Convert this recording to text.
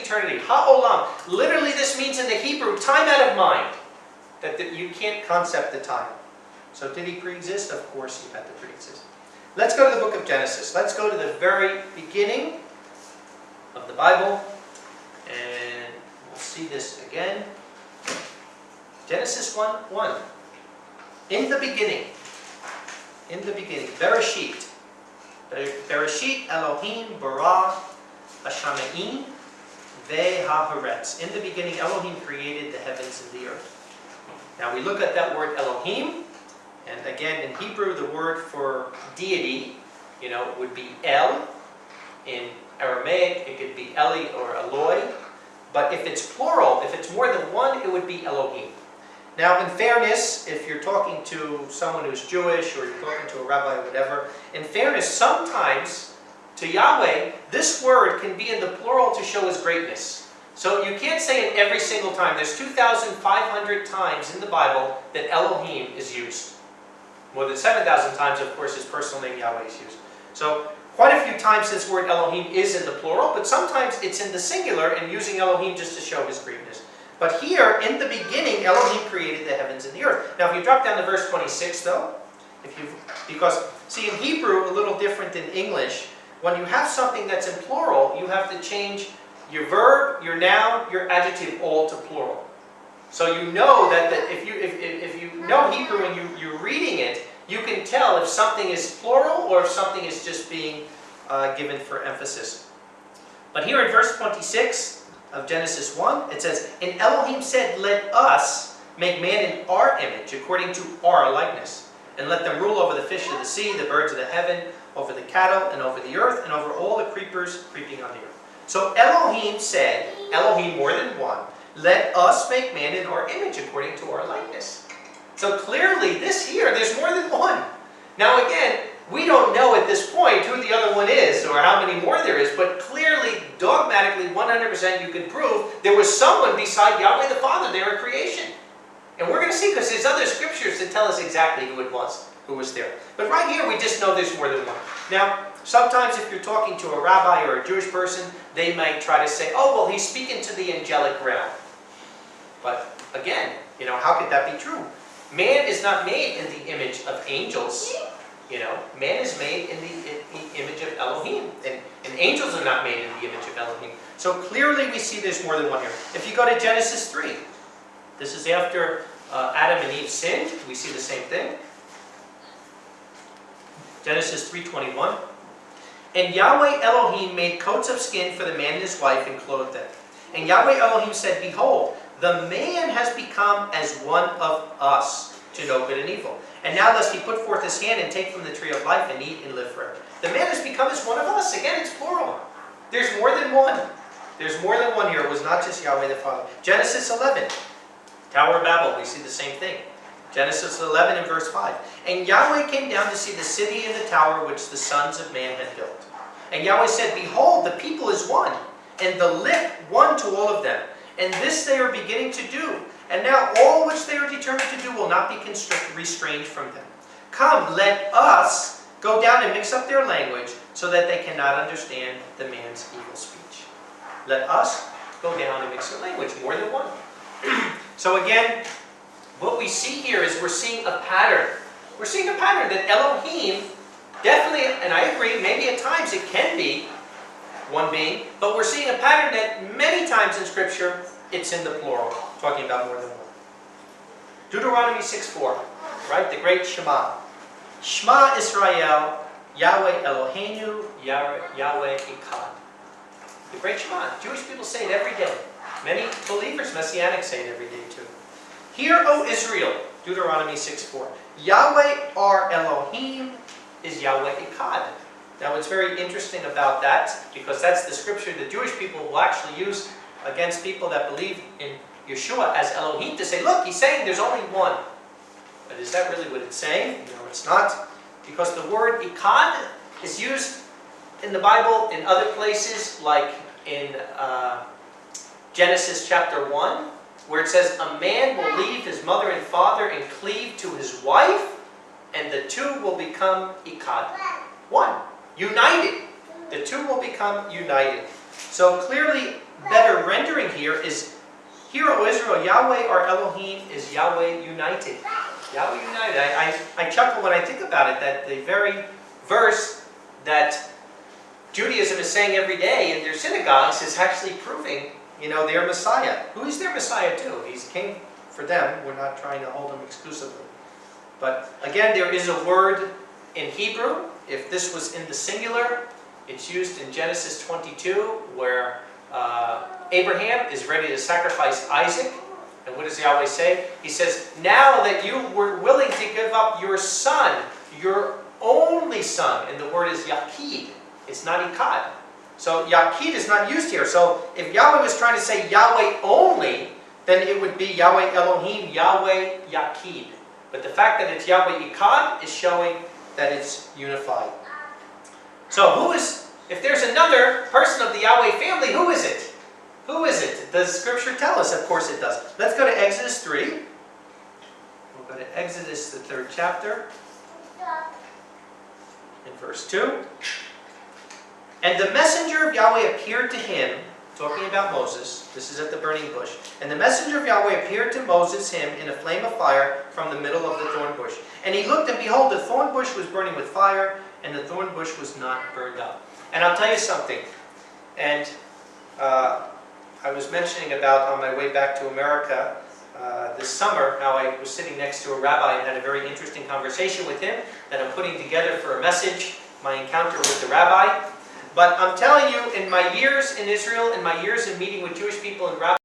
eternity. Ha'olam. Literally this means in the Hebrew, time out of mind. That you can't concept the time. So did he pre-exist? Of course he had to pre-exist. Let's go to the book of Genesis. Let's go to the very beginning of the Bible. And we'll see this again. Genesis 1:1. In the beginning. In the beginning. Bereshit. Bereshit Elohim bara hashamayim ve'haaretz. In the beginning Elohim created the heavens and the earth. Now we look at that word Elohim. And again, in Hebrew, the word for deity, would be El. In Aramaic, it could be Eli or Eloi. But if it's plural, if it's more than one, it would be Elohim. Now, in fairness, if you're talking to someone who's Jewish or you're talking to a rabbi or whatever, in fairness, sometimes to Yahweh, this word can be in the plural to show his greatness. So you can't say it every single time. There's 2,500 times in the Bible that Elohim is used. More than 7,000 times, of course, his personal name Yahweh is used. So quite a few times this word Elohim is in the plural, but sometimes it's in the singular and using Elohim just to show his greatness. But here, in the beginning, Elohim created the heavens and the earth. Now, if you drop down to verse 26, though, because, see, in Hebrew, a little different than English, when you have something that's in plural, you have to change your verb, your noun, your adjective all to plural. So you know that if you know Hebrew and you're reading it, you can tell if something is plural or if something is just being given for emphasis. But here in verse 26 of Genesis 1, it says, "And Elohim said, let us make man in our image, according to our likeness, and let them rule over the fish of the sea, the birds of the heaven, over the cattle, and over the earth, and over all the creepers creeping on the earth." So Elohim said, Elohim more than one, let us make man in our image according to our likeness. So clearly this here, there's more than one. Now again, we don't know at this point who the other one is or how many more there is, but clearly, dogmatically, 100% you can prove there was someone beside Yahweh the Father there in creation. And we're going to see, because there's other scriptures that tell us exactly who it was, who was there. But right here, we just know there's more than one. Now, sometimes if you're talking to a rabbi or a Jewish person, they might try to say, oh, well, he's speaking to the angelic realm. But again, how could that be true? Man is not made in the image of angels. Man is made in the image of Elohim. And angels are not made in the image of Elohim. So clearly we see there's more than one here. If you go to Genesis 3, this is after Adam and Eve sinned. We see the same thing. Genesis 3:21. "And Yahweh Elohim made coats of skin for the man and his wife and clothed them. And Yahweh Elohim said, Behold, the man has become as one of us, to know good and evil. And now lest he put forth his hand and take from the tree of life and eat and live forever." The man has become as one of us. Again, it's plural. There's more than one. There's more than one here. It was not just Yahweh the Father. Genesis 11. Tower of Babel. We see the same thing. Genesis 11 and verse 5. "And Yahweh came down to see the city and the tower which the sons of man had built. And Yahweh said, Behold, the people is one, and the lip one to all of them. And this they are beginning to do. And now all which they are determined to do will not be restrained from them. Come, let us go down and mix up their language, so that they cannot understand the man's evil speech." Let us go down and mix their language. More than one. So again, what we see here is we're seeing a pattern. We're seeing a pattern that Elohim, definitely, and I agree, maybe at times it can be one being, but we're seeing a pattern that many times in Scripture, it's in the plural, talking about more than one. Deuteronomy 6:4, right? The great Shema. "Shema Israel, Yahweh Eloheinu, Yahweh Echad." The great Shema. Jewish people say it every day. Many believers, Messianics, say it every day too. "Hear, O Israel," Deuteronomy 6:4. "Yahweh our Elohim is Yahweh Echad." Now what's very interesting about that, because that's the scripture the Jewish people will actually use against people that believe in Yahshua as Elohim, to say, look, he's saying there's only one. But is that really what it's saying? No, it's not. Because the word Echad is used in the Bible in other places, like in Genesis chapter 1, where it says, "A man will leave his mother and father and cleave to his wife, and the two will become Echad." One. United. The two will become united. So clearly, better here is, "Hear, O Israel, Yahweh our Elohim is Yahweh united." Yahweh united. I chuckle when I think about it, that the very verse that Judaism is saying every day in their synagogues is actually proving, their Messiah. Who is their Messiah too? He's king for them. We're not trying to hold him exclusively. But again, there is a word in Hebrew. If this was in the singular, it's used in Genesis 22, where Abraham is ready to sacrifice Isaac. And what does Yahweh say? He says, "Now that you were willing to give up your son, your only son," and the word is Yaqid. It's not Ikad. So Yaqid is not used here. So if Yahweh was trying to say Yahweh only, then it would be Yahweh Elohim, Yahweh Yaqid. But the fact that it's Yahweh Ikad is showing that it's unified. So if there's another person of the Yahweh family, who is it? Who is it? Does Scripture tell us? Of course it does. Let's go to Exodus 3. We'll go to Exodus, the 3rd chapter. In verse 2. "And the messenger of Yahweh appeared to him," talking about Moses, this is at the burning bush, "and the messenger of Yahweh appeared to Moses, him, in a flame of fire from the middle of the thorn bush. And he looked, and behold, the thorn bush was burning with fire, and the thorn bush was not burned up." And I'll tell you something, and I was mentioning about on my way back to America this summer, how I was sitting next to a rabbi and had a very interesting conversation with him that I'm putting together for a message, my encounter with the rabbi. But I'm telling you, in my years in Israel, in my years in meeting with Jewish people and rabbis,